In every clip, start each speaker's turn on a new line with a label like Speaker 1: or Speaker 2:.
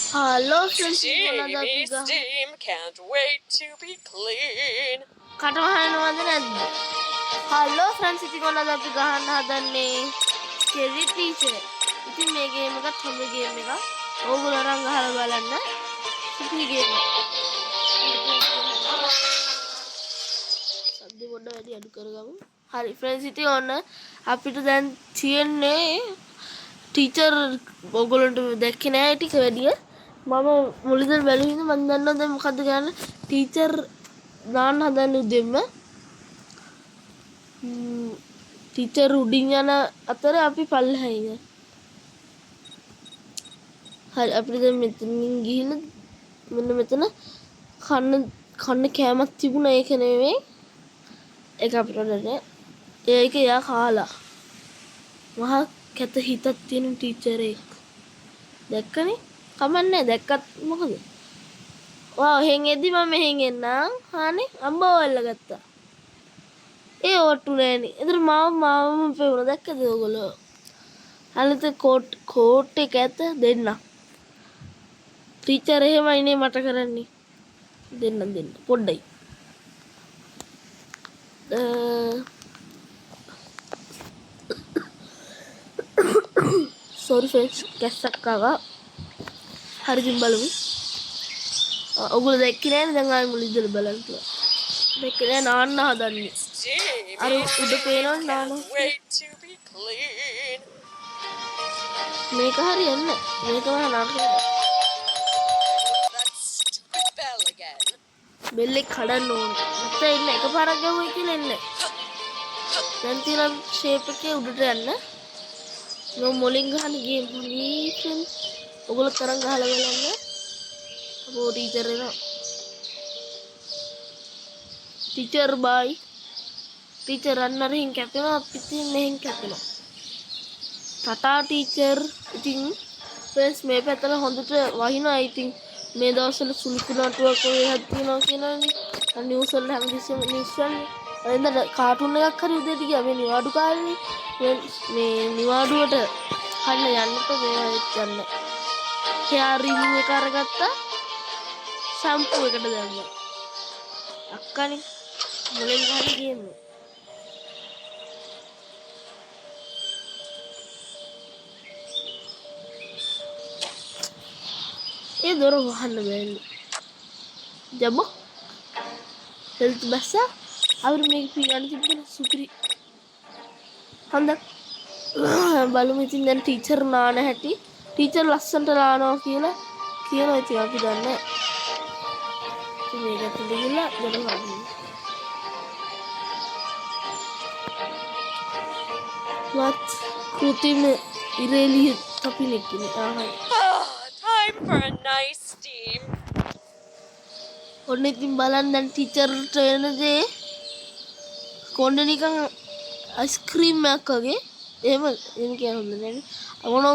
Speaker 1: Hello friends,
Speaker 2: Steam, can't wait to be clean.
Speaker 1: කටවහනවද නැද්ද? Hello friends, ඉතින් ඔයාලද අපි ගහන්න හදන්නේ Scary Teacher. ඉතින් මේ ගේම් එකත් හොඳ ගේම් එකක්. ඕගොල්ලෝ අරන් ගහලා බලන්න. සුපිරි ගේම් එකක්. සද්ද පොඩ්ඩක් වැඩි අඩු කරගමු. හරි friends, ඉතින් ඔන්න අපිට දැන් තියෙන්නේ ටීචර් ඕගොල්ලන්ට දැක්කේ නෑ ටික වැඩිය. මම මුලින්දම බැලුවින්ද මම දන්නවා දැන් මොකද්ද කියන්නේ ටීචර් දාන්න හදන්නේ උදෙන්ම ටීචර් උඩින් යන අතර අපි පල්ලෙහා ඉන්නේ. හරි අපිට දැන් මෙතනින් ගිහින් මෙන්න මෙතන කන්න කෑමක් තිබුණා ඒක නෙමෙයි. ඒක අපිට නෑ. ඒක යා කාලා. මහා කැත හිතක් තියෙන ටීචර් එක. දැක්කනේ? කමන්නේ දැක්කත් මොකද? වා එහෙන් එද්දි මම මෙහෙන් එන්නම්. හානේ අම්බෝල්ල ගත්තා. ඒ ඔට්ටු නෑනේ. ඒතර මාව පෙවුන දැක්කද ඔයගොල්ලෝ? අනිත් කෝට් එක ඇත දෙන්න. ටීචර් එහෙමයිනේ මට කරන්නේ. දෙන්න පොඩ්ඩයි. sorry friends කැස්සක් ආවා. හරි දින් බලමු. ඔයගොල්ලෝ දැක්කේ නෑනේ දැන් ආයෙ මුලින් ඉඳලා බලන්න කියලා. දැක්කේ නෑ නාන්න හදන්නේ. අර උඩ පේනවනේ නාන. මේක හරියන්නේ මේක මම නාන්න. බෙල්ලේ කඩන්න ඕනේ. නැත්නම් ඉන්න එකපාරක් ගහුවයි කියලා එන්නේ. දැන් තියෙන ෂේප් එකේ උඩට යන්න. නෝ මොලින් ගහන ගේම් හොඳින් ඔයගොල්ලෝ තරම් ගහලා බලන්න. අපෝ ටීචර් එනවා. ටීචර් බයි. ටීචර් අන්නරින් කැපෙනවා පිටින් මෙහෙන් කැපෙනවා. ටටා ටීචර්. ඉතින් ෆ්‍රෙන්ඩ්ස් මේ පැත්තට හොඳට වහිනවා. ඉතින් මේ දවස්වල සුළුකු නටුවක් ඔය එකක් තියෙනවා කියලානේ. නිවුස් වල හැමදෙස්සෙම නිවුස් වලනේ. එතන කාටුන් එකක් හරි උදේට ගියා මේ නිවාඩු කාලේ. මේ නිවාඩුවට කන්න යන්නත් මේවා යන්න. හෙයා රින් එක අරගත්තා. ෂැම්පූ එකට දැම්මා. අක්කනේ මුලින් ගහන ගේම. ඒ දොර වහන්න බෑනේ. ජබ හෙල්ත් බස්සා අවුරු මේක පියාන තිබ්බන සුපිරි. හොඳ බලමු ඉතින් දැන් ටීචර් නාන හැටි. ටීචර් ලස්සනට නානවා කියලා කියනවා. ඉතින් අපි දන්නේ මේක තුල ගිහලා දොර වහන්න. what කෘතිම ඉරේලිය තපිනෙක් නේ.
Speaker 2: Time for a nice steam.
Speaker 1: ඔන්න ඉතින් බලන්න දැන් ටීචර්ට වෙන දේ කොණ්ඩේ නිකන් අයිස්ක්‍රීම් එකක් වගේ. එහෙම කියන්න හොඳ නෑනේ.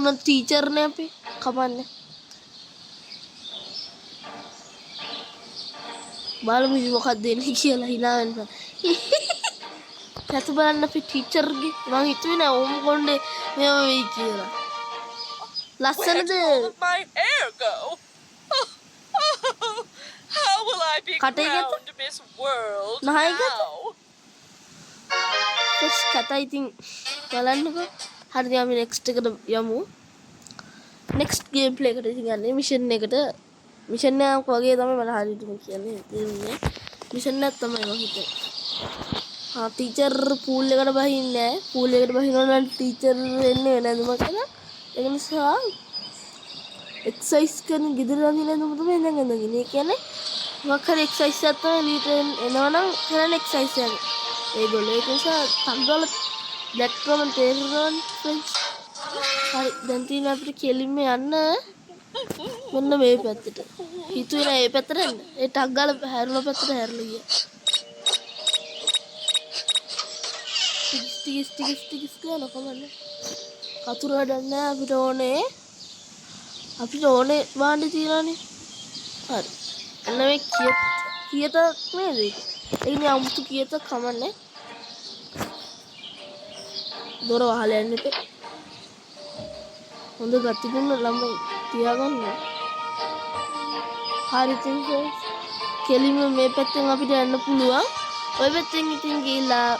Speaker 1: මොන ටීචර් නේ අපි කපන්නේ. බලමු මොකක්ද දෙන්නේ කියලා hina වෙන්න. කැත බලන්න අපි ටීචර්ගේ මං හිතුවේ නෑ ඕම කොණ්ඩේ මේව වෙයි කියලා. ලස්සනද?
Speaker 2: How will I be crowned Miss World now?
Speaker 1: Just කතා ඉතින් බලන්නකෝ. හරිද අපි next එකට යමු. next game play එකට ඉතින් යන්නේ mission එකට. mission එකක් වගේ තමයි මම හරියටම කියන්නේ. mission එකක් තමයි මම හිතන්නේ. ටීචර් pool එකට බහින්නේ නැහැ. pool එකට බහිනවා නම් ටීචර් වෙන්නේ නැඳුම කියලා. ඒ නිසා එක්සයිස් කරන ගෙදර යන්නේ නේද තමයි දැන් ඉඳගෙන. ඒ කියන්නේ මොකක් හරි එක්සයිස් එකක් තමයි ලීට එනවනම් කරන එක්සයිස් එක. ඒගොල්ලෝ ඒක නිසා තංගවල දැක්කම තේරෙනවනේ ෆ්‍රෙන්ඩ්ස්. හරි දැන් තියෙන අපිට කෙලින්ම යන්න මොන්න මේ පැත්තට. හිතුවේ නෑ මේ පැත්තට යන්න. ඒ ටක් ගාලා හැරුණ පැත්තට හැරලා ගියා. ටිකස් ගාලා කොහමද? කතුරු හදන්න අපිට ඕනේ වාණ්ඩ තියලානේ. හරි. එන්න මේ කියත නේද ඒක? ඒකනේ අමුතු කියත කමන්නේ. දොර වහලා යන්න එපා. හොඳ ගතිගුණ ළමයි තියාගන්න. හරි ඉතින් කෙලිම මේ පැත්තෙන් අපිට යන්න පුළුවන්. ඔය පැත්තෙන් ඉතින් ගිහිල්ලා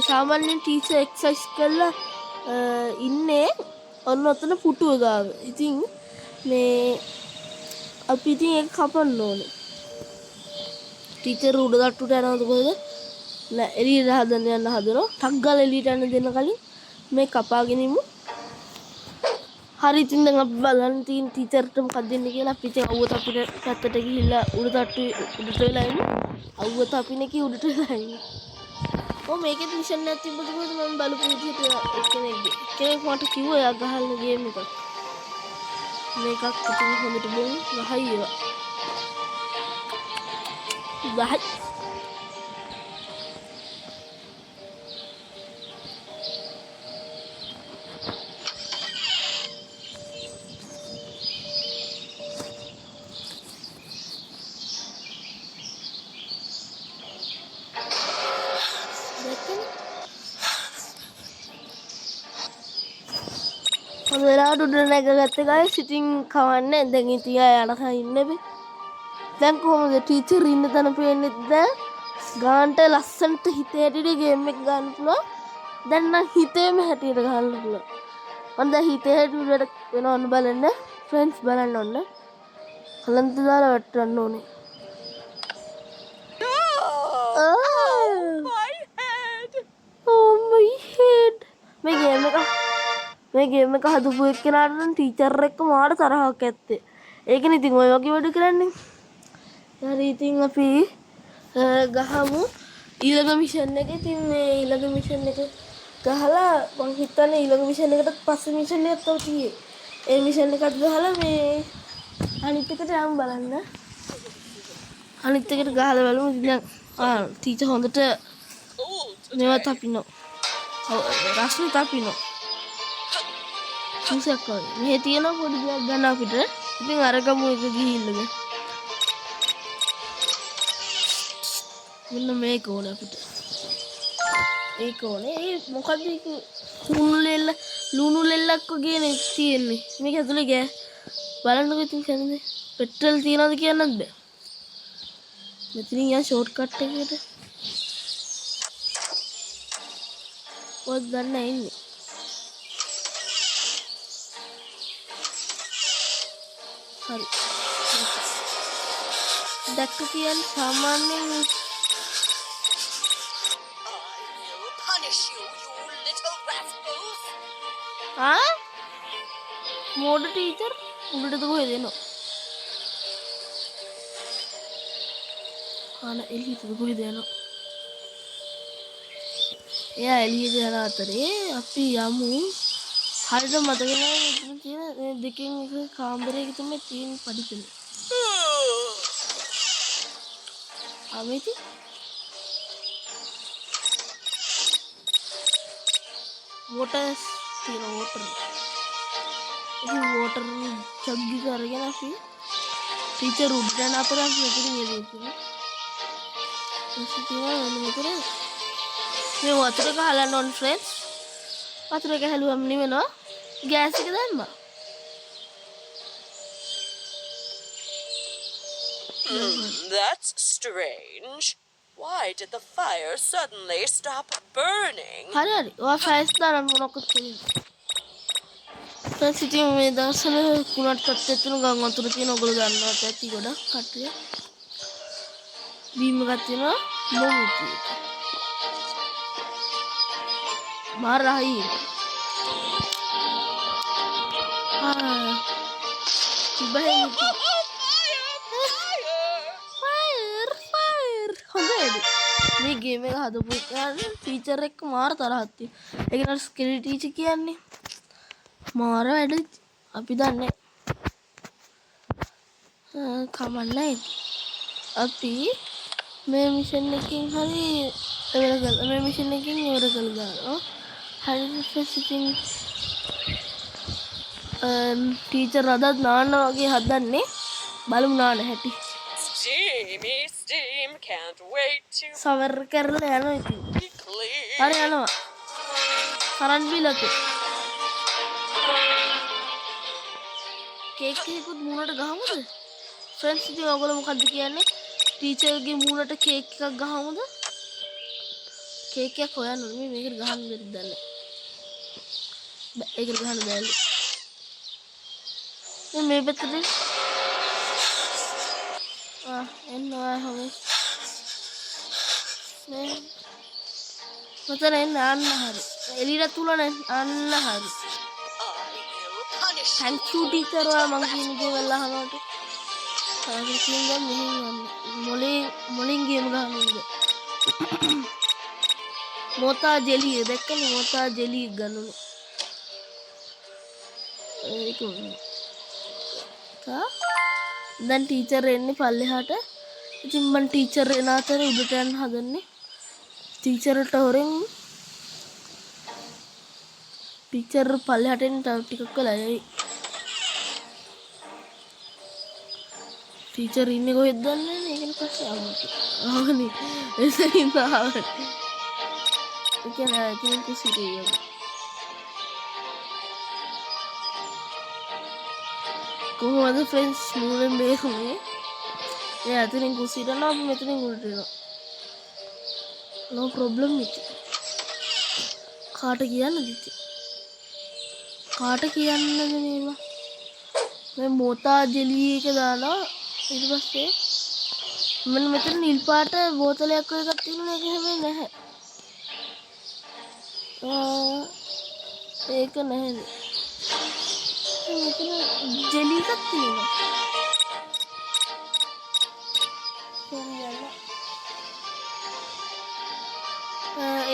Speaker 1: සාමාන්‍යයෙන් ටීචර් එක්සර්සයිස් කරලා ඉන්නේ ඔන්න ඔතන පුටුව ගාව. ඉතින් මේ අපි ඉතින් ඒක කපන්න ඕනේ. ටීචර් උඩ තට්ටුට යනවද කොහෙද? නෑ එළියට හදන්න යන්න හදනවා. ටක් ගාලා එළියට යන්න දෙන්න කලින් මේ කපාගෙන ඉමු. හරි ඉතින් දැන් අපි බලන්න තියෙන ටීචර්ට මොකක්ද දෙන්නේ කියලා. අපි ඉතින් අවුවත් අපිට පැත්තට ගිහිල්ලා උඩ තට්ටුවේ උඩට වෙලා ඉමු. අවුවත් අපිනේ කි උඩට වෙලා ඉමු. මේකෙත් මිෂන් එකක් තිබ්බද කොහෙද මම බලපු විදිහට කෙනෙක් මට කිව්වා එයා ගහන්න ගේම් එකක්. මේකක් ඉතින් හොඳට බලමු. ගහයි ඒවා. ගහයි. වෙලාවට උඩ නැගගත්ත ගාය සිටින් කවන්නේ දැන් ඉතින් ආය යනකම් ඉන්න බෑ. දැන් කොහොමද ටීචර් ඉන්න තැන පේන්නේ දැන් ගාන්ට ලස්සන්ට හිතේ හැටියට ගේම් එක ගන්න පුළුවන්. දැන් නම් හිතේම හැටියට ගහන්න පුළුවන්. මම දැන් හිතේ හැටියට වෙනවන්න බලන්න ෆ්‍රෙන්ඩ්ස් බලන්න ඕන. කලන්ත දාලා වටන්න ඕනේ. Oh my head. මේ ගේම් එක හදපු එක්කෙනාට නම් ටීචර් එක්ක මාර තරහක් ඇත්තේ. ඒකනේ ඉතින් ඔය වගේ වැඩ කරන්නේ. හරි ඉතින් අපි ගහමු ඊළඟ මිෂන් එක. ඉතින් මේ ඊළඟ මිෂන් එක ගහලා මං හිතන්නේ ඊළඟ මිෂන් එකටත් පස්සේ මිෂන් එකක් තව තියෙයි. ඒ මිෂන් එකත් ගහලා මේ අනිත් එකට යමු බලන්න. අනිත් එකට ගහලා බලමු. ඉතින් ටීචර් හොඳට මේවත් අපිනෝ. රස්නේ අපිනෝ. චූසක් වගේ. මෙහෙ තියෙන පොඩි දෙයක් ගන්න අපිට. ඉතින් අරගමු එක ගිහිල්ලා. මෙන්න මේක ඕනේ අපිට. ඒක ඕනේ. ඒ මොකද්ද ඒක? ලුණු ලෙල්ලක් වගේ නේ තියෙන්නේ. මේක ඇතුලේ ගෑ. බලන්නකෝ ඉතින් කන්නේ. පෙට්‍රල් තියනවද කියන්නත් බෑ. මෙතනින් යන ෂෝට් කට් එකකට. ඔය ගන්න ඉන්නේ. හරි. දැක්ක කියන්නේ සාමාන්‍යයෙන් මෝඩ ටීචර් උඩට කොහෙද එනවා? එළියට කොහෙද යනවා? එයා එළියට යන අතරේ අපි යමු. හරියට මතක නැහැ මෙතන තියෙන මේ දෙකෙන් එක කාමරයක තමයි තියෙන පඩිකල. ආවෙති වෝටර් තියෙන වෝටර්. ඉතින් වෝටර් චග්ගි කරගෙන අපි ටීචර් උඩ යන අතර අපි මෙතන ඉඳලා මෙතන මේ වතුර ගහලා නෝන් ෆ්‍රෙන්ඩ්ස්. වතුර ගහලුවම නිවෙනවා. ගෑස් එක දැම්මා.
Speaker 2: That's strange. Why did the fire suddenly stop burning?
Speaker 1: හරි. ඔයා ෆයර්ස් දාන්න මොනවද කියන්නේ? දැන් සිටින් මේ දවස්වල කුණට තත්ත්වයෙන් ගම් වතුර තියෙන ඔයගොල්ලෝ දන්නවා ඇති ගොඩක් කට්ටිය. බීම් එකක් තියෙනවා මොමුති. මාරයි. හොඳයි. මේ ගේම් එක හදපු ටීචර් එක්ක මාර තරහක් තියෙනවා. ඒක නට ස්කිල් ටීචර් කියන්නේ. මාර වැඩ අපි දන්නේ. කමන්නයි. අපි මේ මිෂන් එකකින් හරි ඉවර කළා. මේ මිෂන් එකකින් ඉවර කළා. හරි ඉතින් ටීචර් අදත් නාන්න වගේ හදන්නේ. බලමු නාන්න හැටි.
Speaker 2: Steam, can't wait to
Speaker 1: sour කරලා යනවා ඉතින්.
Speaker 2: be clean.
Speaker 1: හරි යනවා. කරන්ට් බිල් එක. කේක් එකකුත් මුණට ගහමුද? ෆ්‍රෙන්ඩ්ස් ඉතින් ඔයගොල්ලෝ මොකද්ද කියන්නේ? ටීචර්ගේ මූණට කේක් එකක් ගහමුද? කේක් එකක් හොයන්න ඕනේ. මේකට ගහන්න බැරිද දන්නේ. ඒකට ගහන්න බැහැ. මේ පැත්තට එන්න ඔයා හොමේ. මේ මතන එන්න අන්න හරි. එළියට තුලනේ අන්න හරි. Thank you teacher ඔයා මං කියන දේ වෙලා අහනකොට. හරි කියන්නේ මෙහෙන් යන්න. මොලින් ගේම් ගහන්නද? මොතා ජෙලි දැක්කනේ මොතා ජෙලි ගන්නු. ඒක දැන් ටීචර් එන්නේ පල්ලෙහාට. ඉතින් මං ටීචර් එන අතරේ උඩට යන්න හදන්නේ. ටීචර්ට හොරෙන් ටීචර් පල්ලෙහාට එන්න තව ටිකක් වෙලා යයි. ටීචර් ඉන්නේ කොහෙද දන්නේ නැහැ. ඒකනේ පස්සේ ආවනේ. එතනින් ආවනේ. ඒක නෑ ඉතින් කුසිරිය. කොහොමද ෆ්‍රෙන්ඩ්ස් මූලෙන් බේරුනේ? එයා අතනින් කුසිරිය යනවා අපි මෙතනින් උඩට එනවා. no problem ඉතින්. කාට කියන්නද ඉතින්? කාට කියන්නද මේවා? මේ මොතා ජෙලි එක දාලා ඊට පස්සේ මම මෙතන නිල් පාට බෝතලයක් වගේ එකක් තියෙනවා ඒක හැබැයි නැහැ. ඒක නැහැ. මෙතන ජෙලි එකක් තියෙනවා.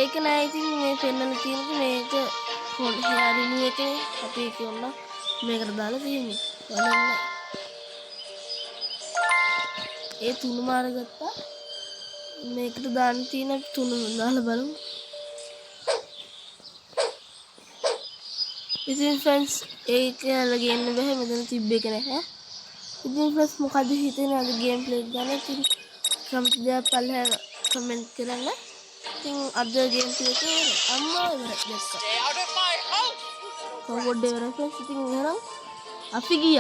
Speaker 1: ඒක නෑ ඉතින් මේ පෙන්නන තියෙන්නේ මේක ෆෝන් හෙයාරිනු එකේ අපි කියන්න මේකට දාලා තියෙන්නේ. බලන්න. ඒ තුනම අරගත්තා. මේකට දාන්න තියෙන තුනම දාලා බලමු. ඉතින් ෆ්‍රෙන්ඩ්ස් ඒක යාලා ගේන්න බෑ මෙතන තිබ්බ එක නැහැ. ඉතින් ෆ්‍රෙන්ඩ්ස් මොකද හිතෙන්නේ අද ගේම් ප්ලේ ගන්න ඉතින් කැමති දේ පල්ලෙහා කමෙන්ට් කරන්න. ඉතින් අද ගේම් ප්ලේ එකේ අම්මා ඉවරයි දැක්කා.
Speaker 2: Stay out of my house.
Speaker 1: කවුඩ් ඉවරයි ෆ්‍රෙන්ඩ්ස් ඉතින් එහෙනම් අපි ගියා.